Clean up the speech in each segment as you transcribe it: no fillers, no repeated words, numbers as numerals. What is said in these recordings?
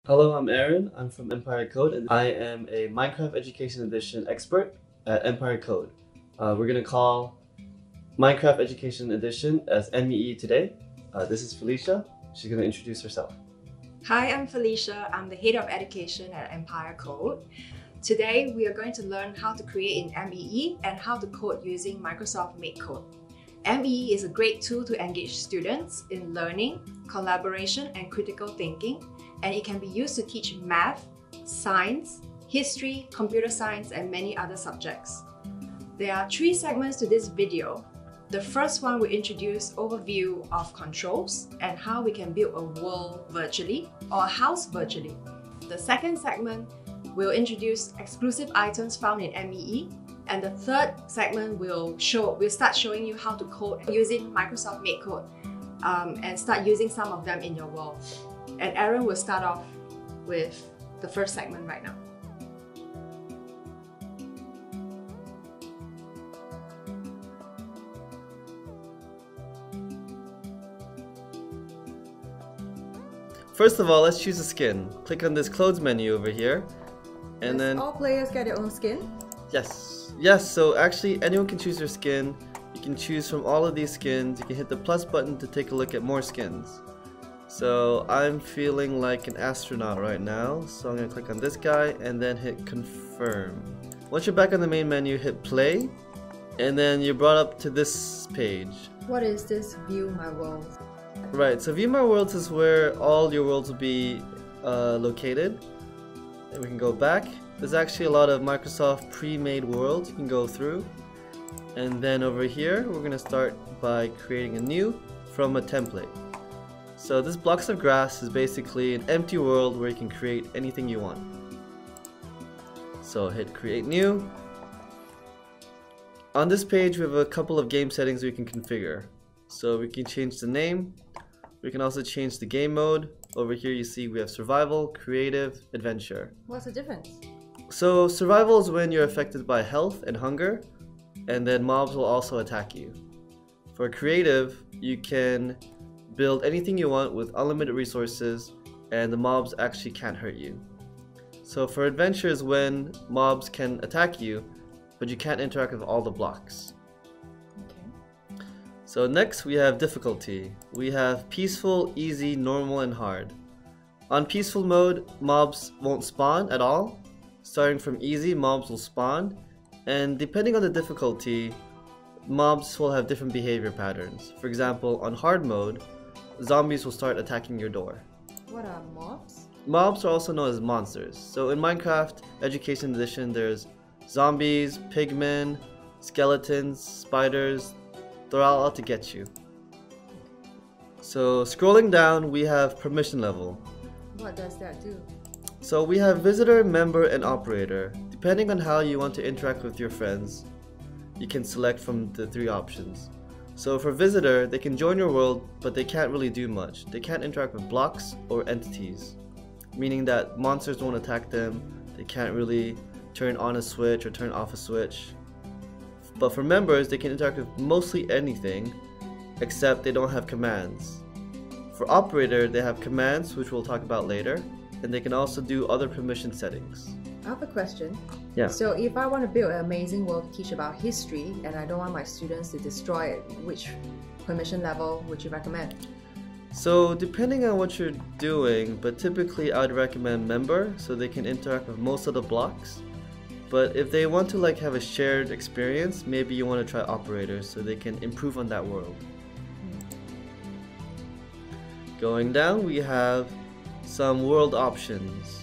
Hello, I'm Aaron. I'm from Empire Code, and I am a Minecraft Education Edition expert at Empire Code. We're going to call Minecraft Education Edition as MEE today. This is Felicia. She's going to introduce herself. Hi, I'm Felicia. I'm the Head of Education at Empire Code. Today, we are going to learn how to create in MEE and how to code using Microsoft MakeCode. MEE is a great tool to engage students in learning, collaboration, and critical thinking, and it can be used to teach math, science, history, computer science, and many other subjects. There are 3 segments to this video. The first one will introduce overview of controls and how we can build a world virtually or a house virtually. The second segment will introduce exclusive items found in MEE, and the third segment will start showing you how to code using Microsoft MakeCode and start using some of them in your world. And Aaron will start off with the first segment right now. First of all, let's choose a skin. Click on this clothes menu over here. And then all players get their own skin? Yes, so actually anyone can choose their skin. You can choose from all of these skins. You can hit the plus button to take a look at more skins. So I'm feeling like an astronaut right now, so I'm going to click on this guy and then hit confirm. Once you're back on the main menu, hit play, and then you're brought up to this page. What is this view my world? Right, so view my worlds is where all your worlds will be located. And we can go back. There's actually a lot of Microsoft pre-made worlds you can go through. And then over here, we're going to start by creating a new from a template. So this blocks of grass is basically an empty world where you can create anything you want. So hit create new. On this page, we have a couple of game settings we can configure. So we can change the name. We can also change the game mode. Over here you see we have survival, creative, adventure. What's the difference? So survival is when you're affected by health and hunger, and then mobs will also attack you. For creative, you can build anything you want with unlimited resources, and the mobs actually can't hurt you. So for adventure is when mobs can attack you, but you can't interact with all the blocks. Okay. So next we have difficulty. We have peaceful, easy, normal, and hard. On peaceful mode, mobs won't spawn at all. Starting from easy, mobs will spawn, and depending on the difficulty, mobs will have different behavior patterns. For example, on hard mode, zombies will start attacking your door. What are mobs? Mobs are also known as monsters. So in Minecraft Education Edition, there's zombies, pigmen, skeletons, spiders. They're all out to get you. So scrolling down, we have permission level. What does that do? So we have visitor, member, and operator. Depending on how you want to interact with your friends, you can select from the 3 options. So for visitor, they can join your world, but they can't really do much. They can't interact with blocks or entities, meaning that monsters won't attack them. They can't really turn on a switch or turn off a switch. But for members, they can interact with mostly anything, except they don't have commands. For operator, they have commands, which we'll talk about later, and they can also do other permission settings. I have a question. Yeah. So if I want to build an amazing world to teach about history and I don't want my students to destroy it, which permission level would you recommend? So depending on what you're doing, but typically I'd recommend member so they can interact with most of the blocks. But if they want to have a shared experience, maybe you want to try operators so they can improve on that world. Going down, we have some world options.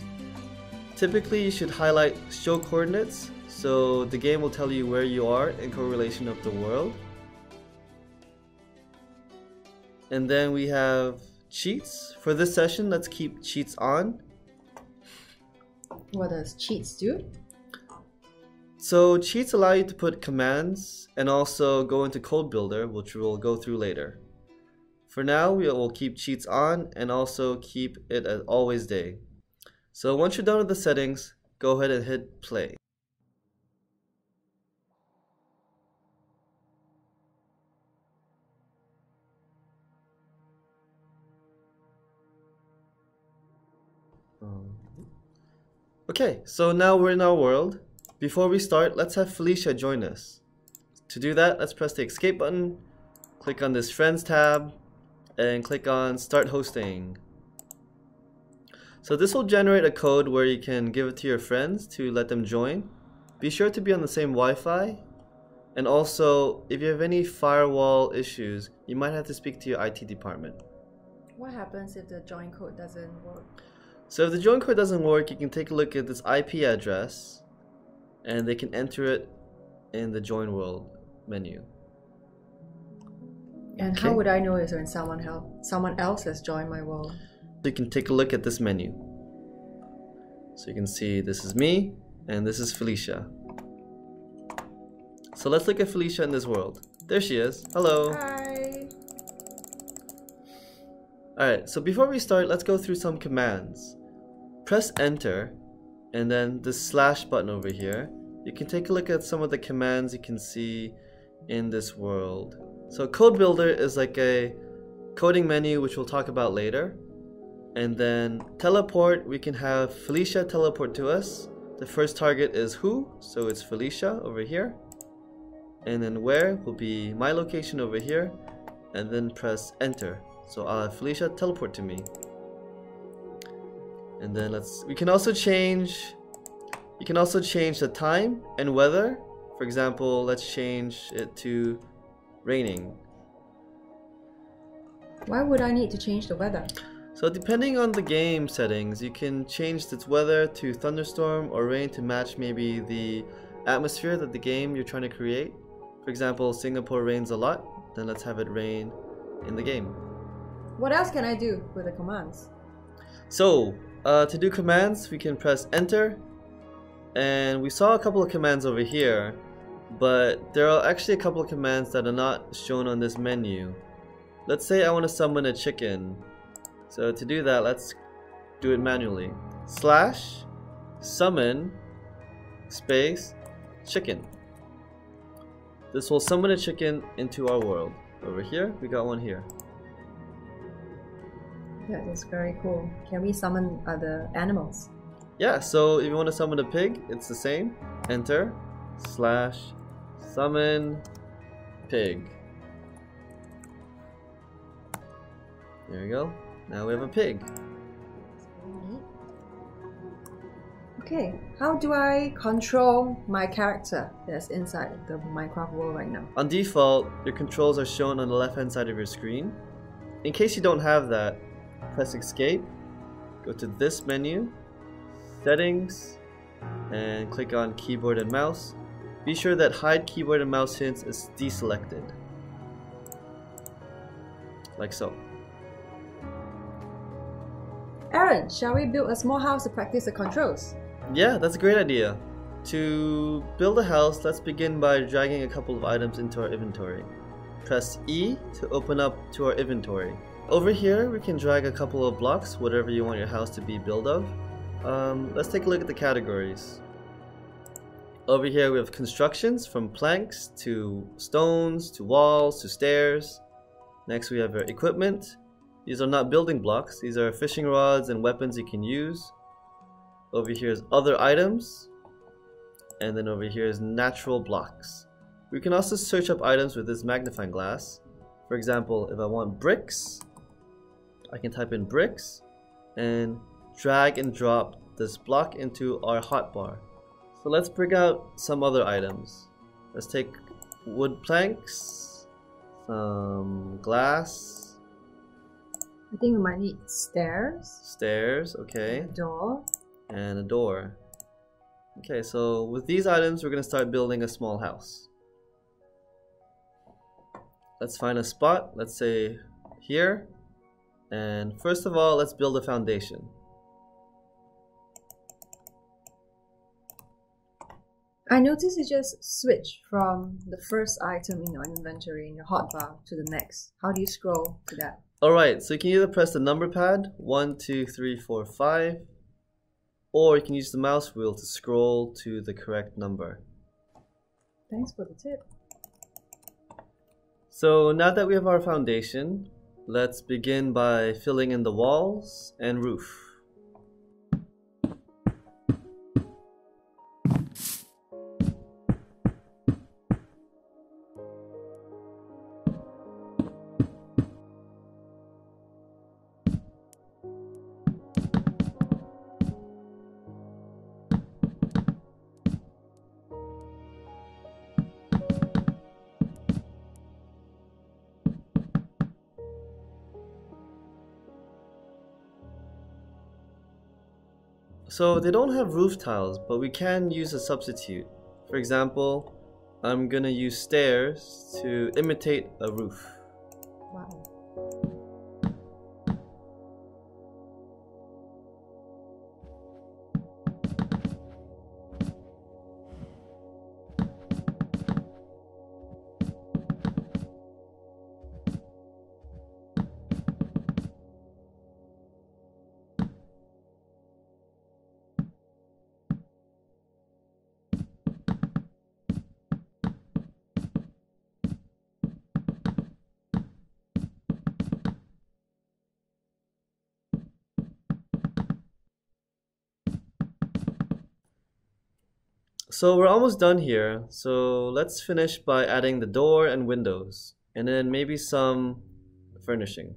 Typically you should highlight show coordinates so the game will tell you where you are in correlation of the world. And then we have cheats. For this session, let's keep cheats on. What does cheats do? So cheats allow you to put commands and also go into code builder, which we'll go through later. For now, we will keep cheats on and also keep it as always day. So once you're done with the settings, go ahead and hit play. Okay, so now we're in our world. Before we start, let's have Felicia join us. To do that, let's press the escape button, click on this Friends tab, and click on Start Hosting. So this will generate a code where you can give it to your friends to let them join. Be sure to be on the same Wi-Fi. And also, if you have any firewall issues, you might have to speak to your IT department. What happens if the join code doesn't work? So if the join code doesn't work, you can take a look at this IP address and they can enter it in the join world menu. And Okay. how would I know if someone else has joined my world? So you can take a look at this menu. So you can see this is me and this is Felicia. So let's look at Felicia in this world. There she is. Hello. Hi. Alright, so before we start, let's go through some commands. Press enter and then the slash button over here. You can take a look at some of the commands you can see in this world. So code builder is like a coding menu which we'll talk about later. And then teleport, we can have Felicia teleport to us. The first target is who, so it's Felicia over here. And then where will be my location over here. And then press enter. So I'll have Felicia teleport to me. And then we can also change the time and weather. For example, let's change it to raining. Why would I need to change the weather? So depending on the game settings, you can change its weather to thunderstorm or rain to match maybe the atmosphere that the game you're trying to create. For example, Singapore rains a lot, then let's have it rain in the game. What else can I do with the commands? So, to do commands, we can press enter. And we saw a couple of commands over here, but there are actually a couple of commands that are not shown on this menu. Let's say I want to summon a chicken. So to do that, let's do it manually. Slash summon space chicken. This will summon a chicken into our world. Over here, we got one here. That is very cool. Can we summon other animals? Yeah, so if you want to summon a pig, it's the same. Enter slash summon pig. There you go. Now we have a pig. Okay, how do I control my character that's inside the Minecraft world right now? On default, your controls are shown on the left hand side of your screen. In case you don't have that, press escape, go to this menu, settings, and click on keyboard and mouse. Be sure that hide keyboard and mouse hints is deselected. Like so. Aaron, shall we build a small house to practice the controls? Yeah, that's a great idea. To build a house, let's begin by dragging a couple of items into our inventory. Press E to open up to our inventory. Over here, we can drag a couple of blocks, whatever you want your house to be built of. Let's take a look at the categories. Over here we have constructions, from planks to stones to walls to stairs. Next we have our equipment. These are not building blocks, these are fishing rods and weapons you can use. Over here is other items. And then over here is natural blocks. We can also search up items with this magnifying glass. For example, if I want bricks, I can type in bricks and drag and drop this block into our hotbar. So let's bring out some other items. Let's take wood planks, some glass. I think we might need stairs. Stairs, okay. A door. And a door. Okay, so with these items, we're going to start building a small house. Let's find a spot, let's say here. And first of all, let's build a foundation. I noticed you just switch from the first item in your inventory in your hotbar to the next. How do you scroll to that? Alright, so you can either press the number pad 1, 2, 3, 4, 5, or you can use the mouse wheel to scroll to the correct number. Thanks for the tip. So now that we have our foundation, let's begin by filling in the walls and roof. So they don't have roof tiles, but we can use a substitute. For example, I'm gonna use stairs to imitate a roof. Wow. So we're almost done here, so let's finish by adding the door and windows, and then maybe some furnishing.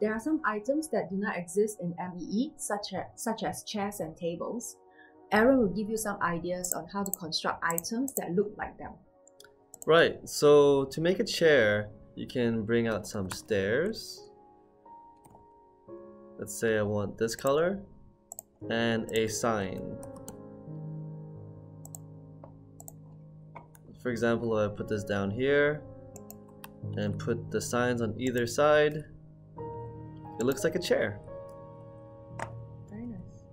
There are some items that do not exist in MEE, such as chairs and tables. Aaron will give you some ideas on how to construct items that look like them. Right, so to make a chair, you can bring out some stairs. Let's say I want this color, and a sign. For example, I put this down here, and put the signs on either side. It looks like a chair. Very nice.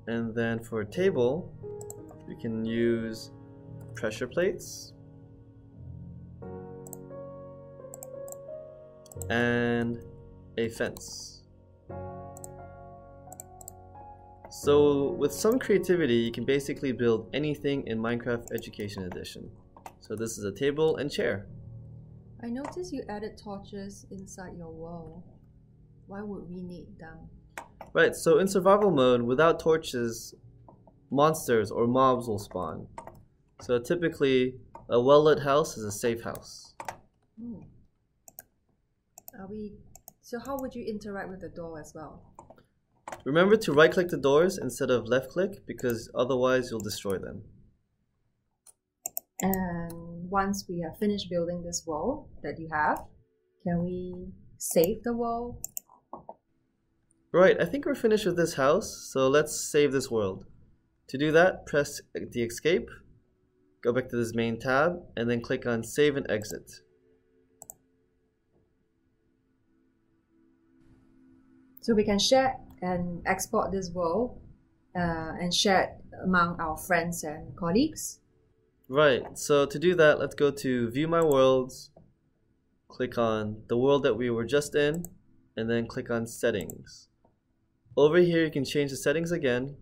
And then for a table, we can use pressure plates and a fence. So with some creativity, you can basically build anything in Minecraft Education Edition. So this is a table and chair. I noticed you added torches inside your wall. Why would we need them? Right, so in survival mode, without torches, monsters or mobs will spawn. So typically, a well-lit house is a safe house. So how would you interact with the door as well? Remember to right-click the doors instead of left-click, because otherwise you'll destroy them. And once we have finished building this wall that you have, can we save the wall? Right, I think we're finished with this house, so let's save this world. To do that, press the escape, go back to this main tab, and then click on save and exit. So we can share and export this world and share it among our friends and colleagues. Right, so to do that, let's go to View My Worlds, click on the world that we were just in, and then click on Settings. Over here you can change the settings again,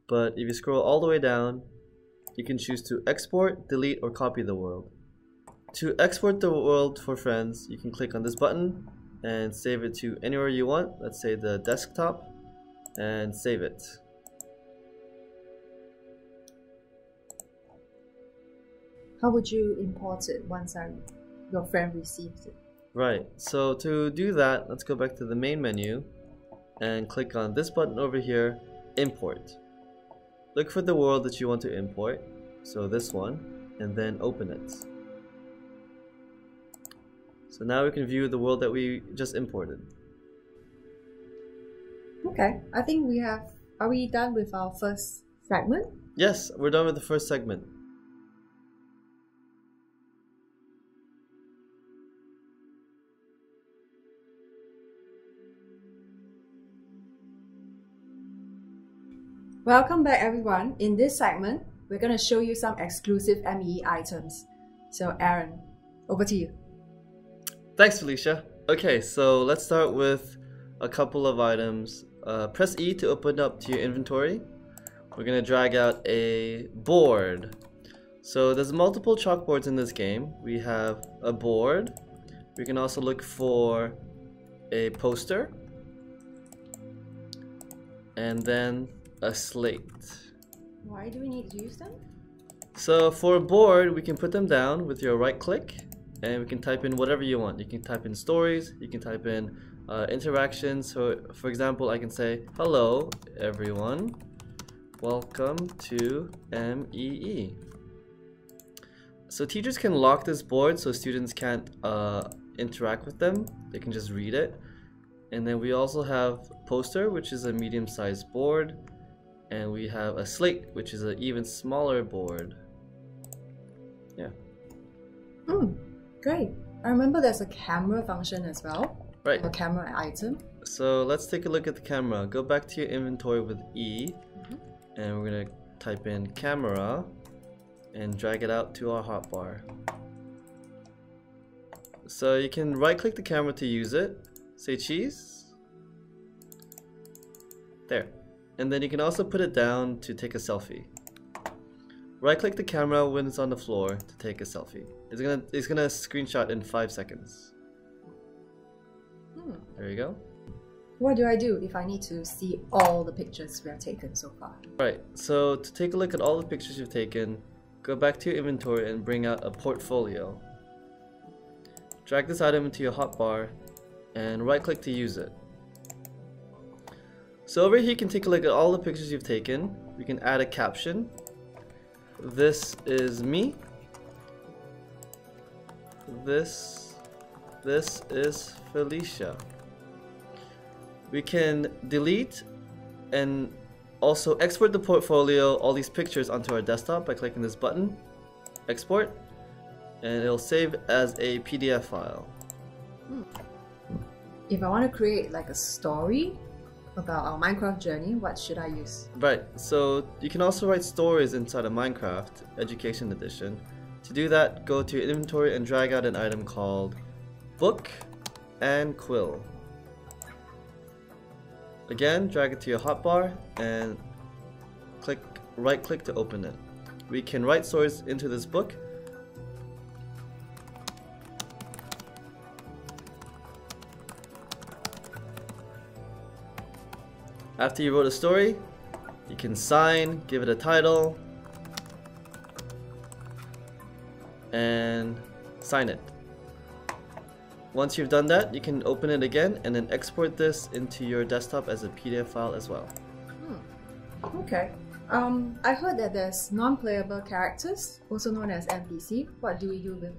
but if you scroll all the way down, you can choose to export, delete, or copy the world. To export the world for friends, you can click on this button and save it to anywhere you want, let's say the desktop, and save it. How would you import it once your friend receives it? Right, so to do that, let's go back to the main menu and click on this button over here, Import. Look for the world that you want to import, so this one, and then open it. So now we can view the world that we just imported. Okay, I think we have... Are we done with our first segment? Yes, we're done with the first segment. Welcome back everyone. In this segment, we're going to show you some exclusive ME items. So Aaron, over to you. Thanks, Felicia. Okay, so let's start with a couple of items. Press E to open up to your inventory. We're going to drag out a board. So there's multiple chalkboards in this game. We have a board. We can also look for a poster. And then a slate. Why do we need to use them? So for a board, we can put them down with your right click and we can type in whatever you want. You can type in stories, you can type in interactions. So for example, I can say, hello everyone, welcome to MEE. So teachers can lock this board so students can't interact with them. They can just read it. And then we also have poster, which is a medium-sized board. And we have a slate, which is an even smaller board. Yeah. Great. I remember there's a camera function as well. Right. A camera item. So let's take a look at the camera. Go back to your inventory with E. And we're going to type in camera and drag it out to our hotbar. So you can right-click the camera to use it. Say cheese. There. And then you can also put it down to take a selfie. Right click the camera when it's on the floor to take a selfie. It's gonna screenshot in 5 seconds. There you go. What do I do if I need to see all the pictures we have taken so far? Right, so to take a look at all the pictures you've taken, go back to your inventory and bring out a portfolio. Drag this item into your hotbar and right click to use it. So over here you can take a look at all the pictures you've taken. We can add a caption. This is me. This is Felicia. We can delete and also export the portfolio, all these pictures onto our desktop by clicking this button, export, and it'll save as a PDF file. If I want to create like a story about our Minecraft journey, what should I use? Right, so you can also write stories inside of Minecraft Education Edition. To do that, go to your inventory and drag out an item called Book and Quill. Again, drag it to your hotbar and right click to open it. We can write stories into this book. After you wrote a story, you can sign, give it a title, and sign it. Once you've done that, you can open it again and then export this into your desktop as a PDF file as well. Okay. I heard that there's non-playable characters, also known as NPC. What do we do with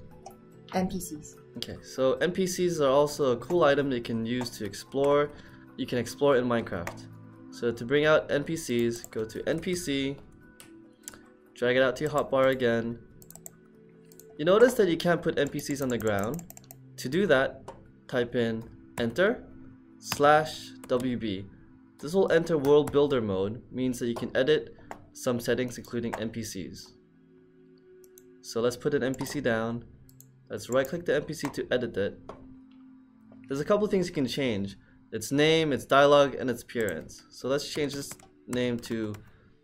NPCs? Okay, so NPCs are also a cool item that you can use to explore. You can explore in Minecraft. So to bring out NPCs, go to NPC, drag it out to your hotbar again. You notice that you can't put NPCs on the ground. To do that, type in enter/WB. This will enter World Builder mode, means that you can edit some settings including NPCs. So let's put an NPC down. Let's right click the NPC to edit it. There's a couple things you can change. Its name, its dialogue, and its appearance. So let's change this name to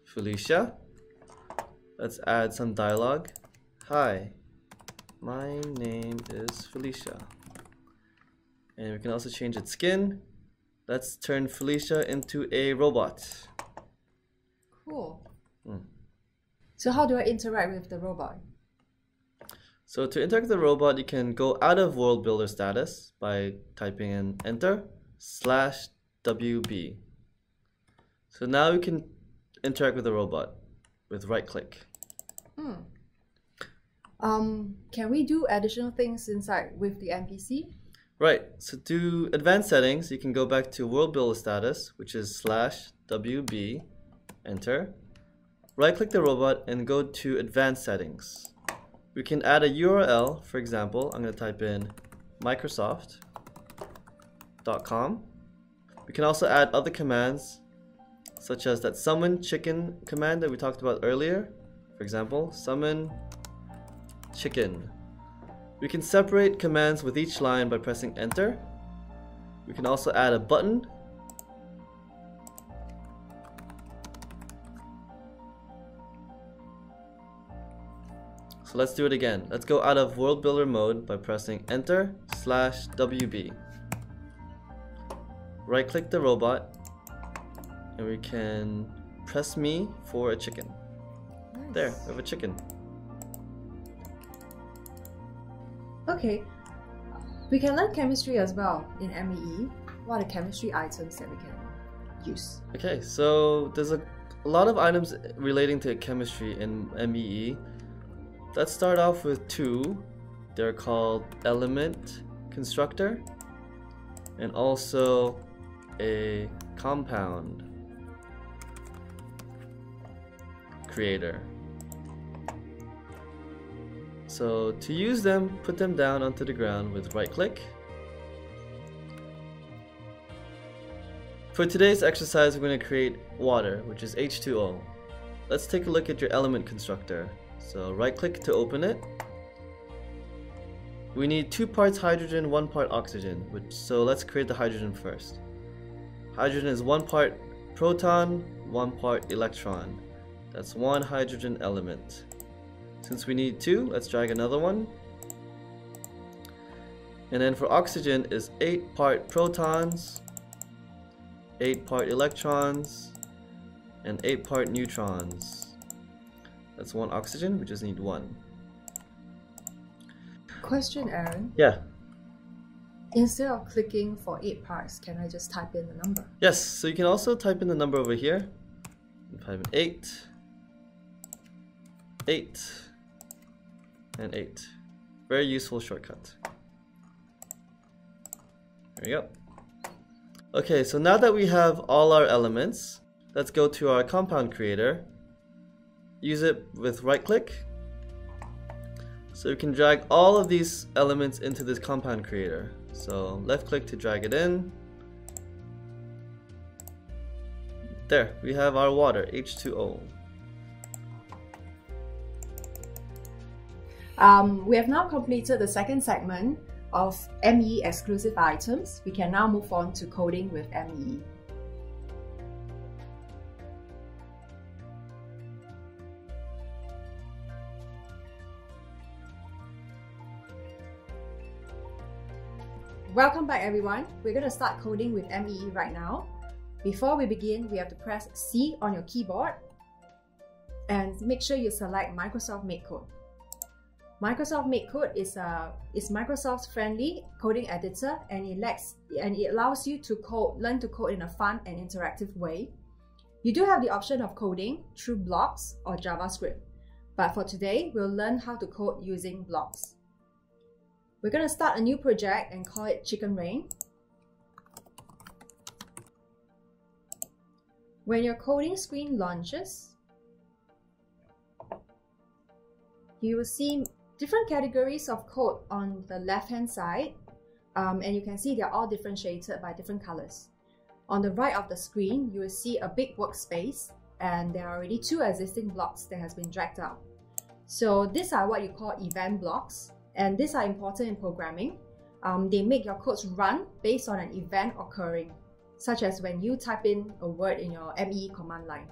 Felicia. Let's add some dialogue. Hi, my name is Felicia. And we can also change its skin. Let's turn Felicia into a robot. Cool. So how do I interact with the robot? So to interact with the robot, you can go out of World Builder status by typing in enter/WB. WB. So now we can interact with the robot with right click. Can we do additional things inside with the NPC? Right, so to advanced settings, you can go back to world builder status, which is /WB, enter. Right click the robot and go to advanced settings. We can add a URL, for example, I'm going to type in Microsoft.com. We can also add other commands, such as that summon chicken command that we talked about earlier. For example, summon chicken. We can separate commands with each line by pressing enter. We can also add a button. So let's do it again. Let's go out of world builder mode by pressing enter /WB. Right click the robot and we can press me for a chicken. Nice. There, we have a chicken. Okay, we can learn chemistry as well in MEE. What are the chemistry items that we can use? Okay, so there's a lot of items relating to chemistry in MEE. Let's start off with two. They're called element constructor and also a compound creator. So to use them, put them down onto the ground with right click. For today's exercise, we're going to create water, which is H2O. Let's take a look at your element constructor. So right click to open it. We need 2 parts hydrogen, 1 part oxygen, so let's create the hydrogen first. Hydrogen is 1 part proton, 1 part electron. That's 1 hydrogen element. Since we need 2, let's drag another one. And then for oxygen is 8 part protons, 8 part electrons, and 8 part neutrons. That's 1 oxygen, we just need 1. Question, Aaron. Yeah. Instead of clicking for 8 parts, can I just type in the number? Yes, so you can also type in the number over here. Type in 8, 8, and 8. Very useful shortcut. There you go. Okay, so now that we have all our elements, let's go to our compound creator. Use it with right click. So we can drag all of these elements into this compound creator. So left click to drag it in. There, we have our water, H2O. We have now completed the second segment of MEE exclusive items. We can now move on to coding with MEE. Welcome back everyone. We're going to start coding with MEE right now. Before we begin, we have to press C on your keyboard and make sure you select Microsoft MakeCode. Microsoft MakeCode is Microsoft's friendly coding editor, and it allows you to learn to code in a fun and interactive way. You do have the option of coding through blocks or JavaScript, but for today, we'll learn how to code using blocks. We're going to start a new project and call it Chicken Rain. When your coding screen launches, you will see different categories of code on the left-hand side, and you can see they're all differentiated by different colors. On the right of the screen, you will see a big workspace, and there are already 2 existing blocks that has been dragged out. So these are what you call event blocks, and these are important in programming. They make your codes run based on an event occurring, such as when you type in a word in your MEE command line.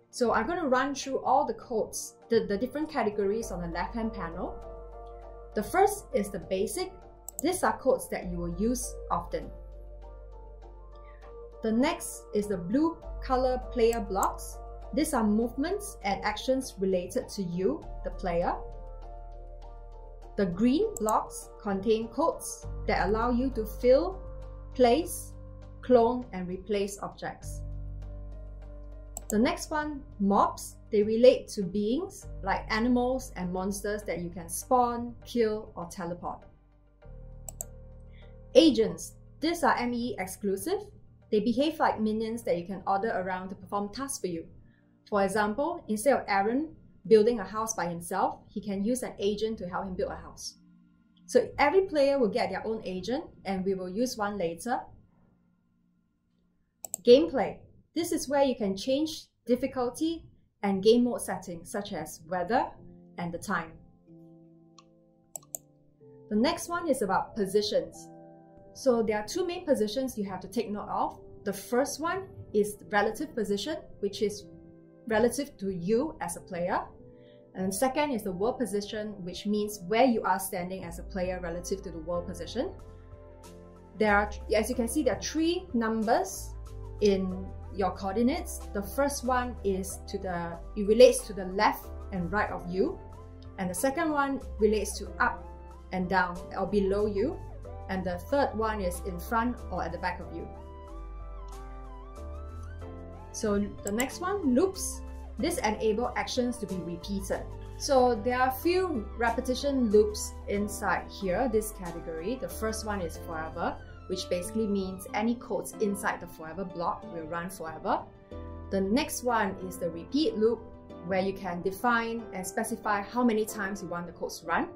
So I'm going to run through all the codes, the different categories on the left-hand panel. The first is the basic. These are codes that you will use often. The next is the blue color player blocks. These are movements and actions related to you, the player. The green blocks contain codes that allow you to fill, place, clone and replace objects. The next one, mobs, they relate to beings like animals and monsters that you can spawn, kill, or teleport. Agents, these are ME exclusive. They behave like minions that you can order around to perform tasks for you. For example, instead of Aaron building a house by himself, he can use an agent to help him build a house. So every player will get their own agent, and we will use one later. Gameplay. This is where you can change difficulty and game mode settings such as weather and the time. The next one is about positions. So there are two main positions you have to take note of. The first one is relative position, which is relative to you as a player. And second is the world position, which means where you are standing as a player relative to the world position. There are, as you can see, there are three numbers in your coordinates. The first one is it relates to the left and right of you. And the second one relates to up and down or below you. And the third one is in front or at the back of you. So the next one, loops. This enables actions to be repeated. So there are a few repetition loops inside here, this category. The first one is forever, which basically means any codes inside the forever block will run forever. The next one is the repeat loop, where you can define and specify how many times you want the codes to run.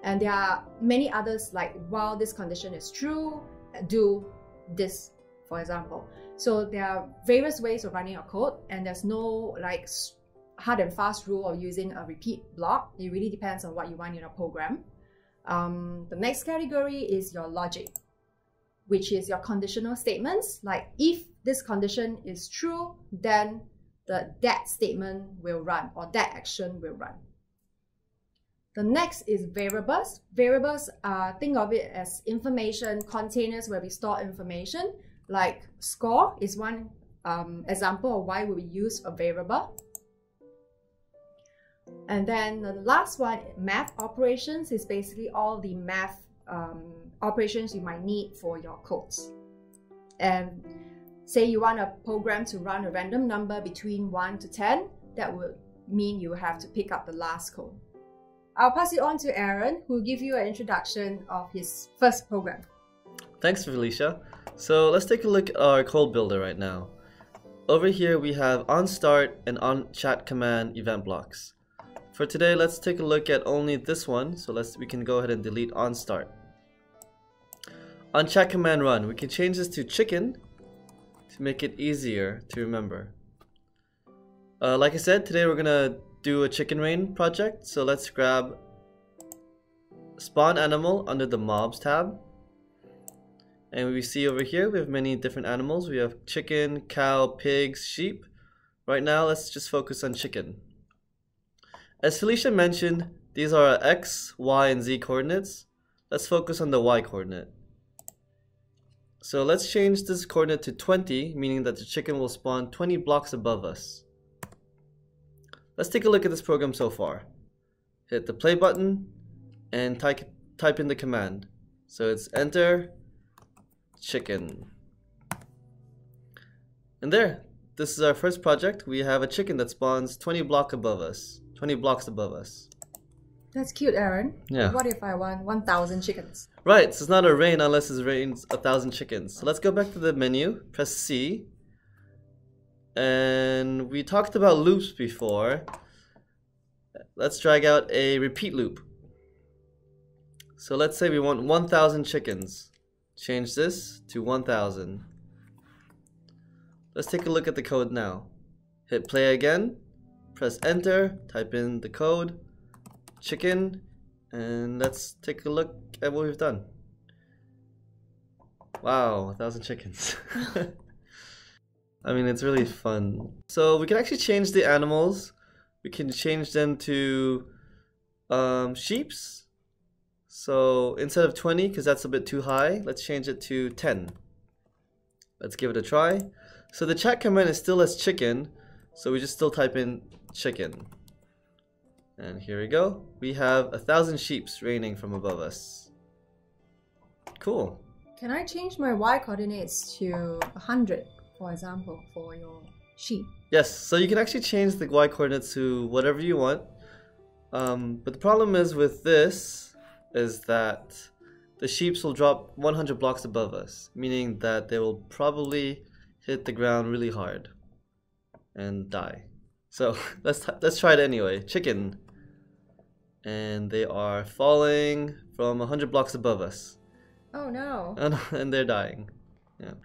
And there are many others, like while this condition is true, do this, for example. So there are various ways of running a code, and there's no like hard and fast rule of using a repeat block. It really depends on what you want in a program. The next category is your logic, which is your conditional statements. Like if this condition is true, then that statement will run, or that action will run. The next is variables. Variables, think of it as information containers where we store information. Like score is one example of why we would use a variable. And then the last one, math operations, is basically all the math operations you might need for your codes. And say you want a program to run a random number between 1 to 10, that would mean you have to pick up the last code. I'll pass it on to Aaron, who will give you an introduction of his first program. Thanks, Felicia. So let's take a look at our code builder right now. Over here we have onStart and onChat command event blocks. For today, let's take a look at only this one. So we can go ahead and delete onStart. OnChat command run, we can change this to chicken to make it easier to remember. Like I said, today we're gonna do a chicken rain project. So let's grab spawn animal under the mobs tab. And we see over here we have many different animals. We have chicken, cow, pigs, sheep. Right now let's just focus on chicken. As Felicia mentioned, these are our X, Y, and Z coordinates. Let's focus on the Y coordinate. So let's change this coordinate to 20, meaning that the chicken will spawn 20 blocks above us. Let's take a look at this program so far. Hit the play button and type in the command. So it's enter chicken. And there, this is our first project. We have a chicken that spawns 20 blocks above us. That's cute, Aaron. Yeah. What if I want 1,000 chickens? Right, so it's not a rain unless it rains 1,000 chickens. So let's go back to the menu, press C. And we talked about loops before. Let's drag out a repeat loop. So let's say we want 1,000 chickens. Change this to 1,000. Let's take a look at the code now. Hit play again, press enter, type in the code, chicken, and let's take a look at what we've done. Wow, 1,000 chickens. I mean, it's really fun. So we can actually change the animals. We can change them to sheeps. So instead of 20, because that's a bit too high, let's change it to 10. Let's give it a try. So the chat command is still as chicken, so we just still type in chicken. And here we go. We have 1,000 sheeps raining from above us. Cool. Can I change my y coordinates to 100, for example, for your sheep? Yes, so you can actually change the y coordinates to whatever you want. But the problem is with this is that the sheeps will drop 100 blocks above us, meaning that they will probably hit the ground really hard and die. So let's try it anyway. Chicken. And they are falling from 100 blocks above us. Oh no. And they're dying. Yeah.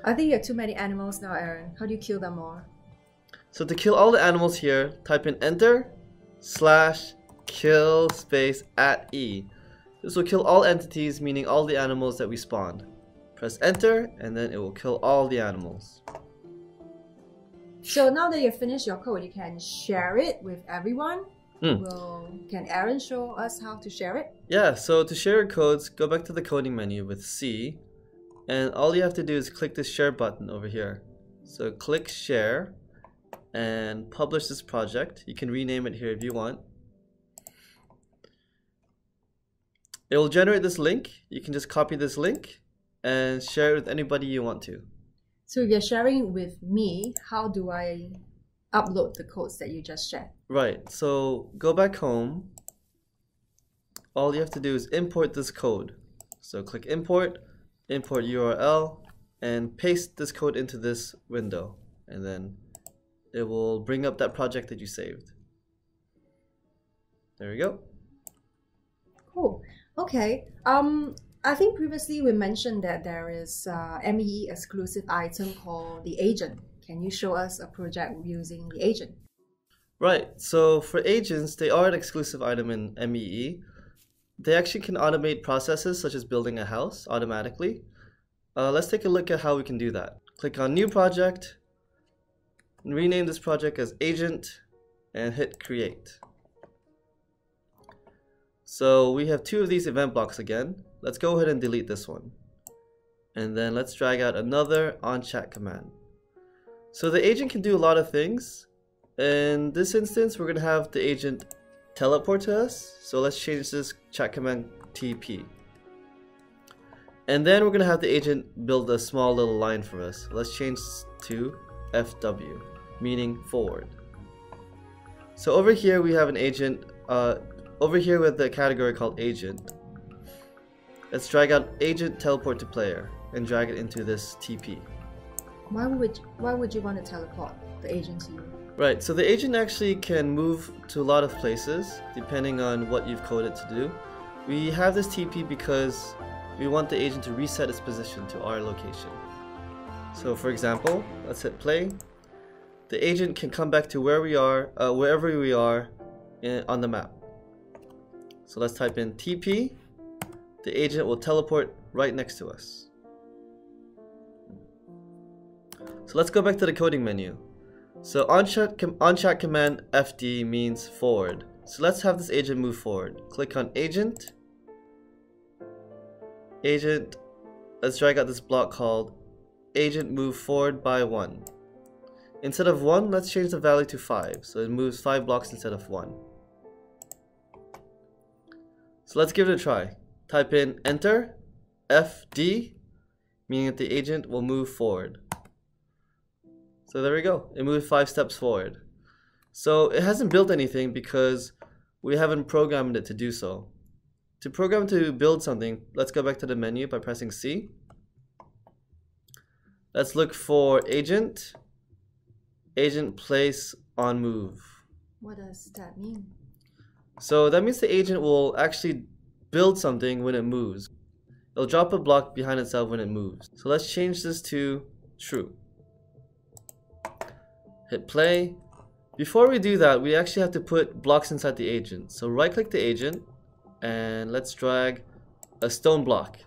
I think you have too many animals now, Aaron. How do you kill them all? So to kill all the animals here, type in enter/kill space @e. This will kill all entities, meaning all the animals that we spawned. Press enter, and then it will kill all the animals. So now that you've finished your code, you can share it with everyone. Can Aaron show us how to share it? Yeah, so to share your codes, go back to the coding menu with C, and all you have to do is click this share button over here. So click share and publish this project. You can rename it here if you want. It will generate this link. You can just copy this link and share it with anybody you want to. So if you're sharing with me, how do I upload the codes that you just shared? Right, so go back home. All you have to do is import this code. So click import, import URL, and paste this code into this window. And then it will bring up that project that you saved. There we go. Cool. Okay. I think previously we mentioned that there is a ME exclusive item called the agent. Can you show us a project using the agent? Right, so for agents, they are an exclusive item in MEE. They actually can automate processes such as building a house automatically. Let's take a look at how we can do that. Click on New Project, and rename this project as Agent, and hit Create. So we have two of these event blocks again. Let's go ahead and delete this one. And then let's drag out another onChat command. So the agent can do a lot of things. In this instance, we're going to have the agent teleport to us. So let's change this chat command TP. And then we're going to have the agent build a small little line for us. Let's change to FW, meaning forward. So over here we have an agent, over here with the category called agent. Let's drag out agent teleport to player and drag it into this TP. Why would you want to teleport the agent to you? Right, so the agent actually can move to a lot of places depending on what you've coded to do. We have this TP because we want the agent to reset its position to our location. So for example, let's hit play. The agent can come back to where we are, wherever we are on the map. So let's type in TP. The agent will teleport right next to us. So let's go back to the coding menu. So onChat command FD means forward. So let's have this agent move forward. Click on agent. Agent. Let's drag out this block called agent move forward by 1. Instead of 1, let's change the value to 5. So it moves 5 blocks instead of 1. So let's give it a try. Type in enter FD, meaning that the agent will move forward. So there we go. It moved 5 steps forward. So it hasn't built anything because we haven't programmed it to do so. To program to build something, let's go back to the menu by pressing C. Let's look for agent, agent place on move. What does that mean? So that means the agent will actually build something when it moves. It'll drop a block behind itself when it moves. So let's change this to true. Hit play. Before we do that, we actually have to put blocks inside the agent. So right click the agent and let's drag a stone block.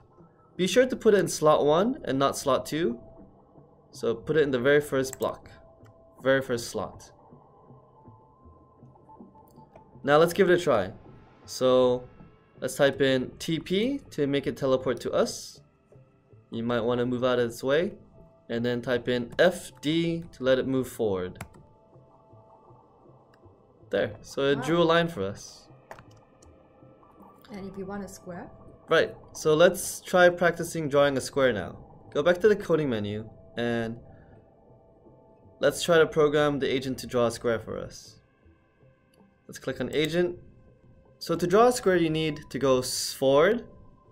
Be sure to put it in slot 1 and not slot 2. So put it in the very first block, very first slot. Now let's give it a try. So let's type in TP to make it teleport to us. You might want to move out of its way. And then type in FD to let it move forward. There, so it drew a line for us. And if you want a square? Right, so let's try practicing drawing a square now. Go back to the coding menu and let's try to program the agent to draw a square for us. Let's click on agent. So to draw a square you need to go forward,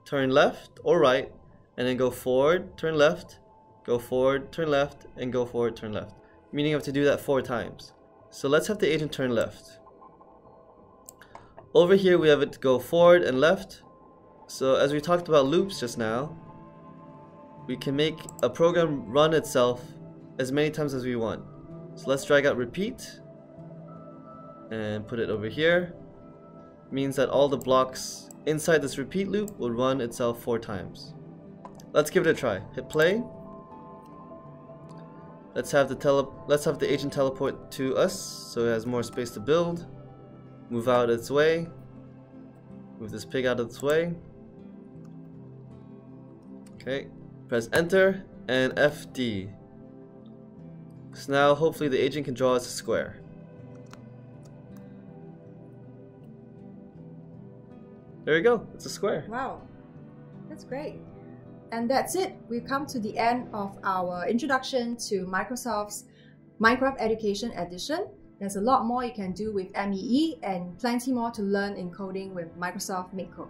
turn left or right, and then go forward, turn left, go forward, turn left, and go forward, turn left. Meaning you have to do that 4 times. So let's have the agent turn left. Over here we have it go forward and left. So as we talked about loops just now, we can make a program run itself as many times as we want. So let's drag out repeat and put it over here. Means that all the blocks inside this repeat loop will run itself 4 times. Let's give it a try. Hit play. Let's have the agent teleport to us so it has more space to build. Move out its way. Move this pig out of its way. Okay. Press enter and FD. So now hopefully the agent can draw us a square. There we go, it's a square. Wow, that's great. And that's it. We've come to the end of our introduction to Microsoft's Minecraft Education Edition. There's a lot more you can do with MEE and plenty more to learn in coding with Microsoft MakeCode.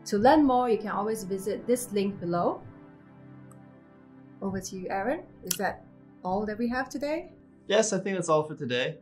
To learn more, you can always visit this link below. Over to you, Aaron. Is that all that we have today? Yes, I think that's all for today.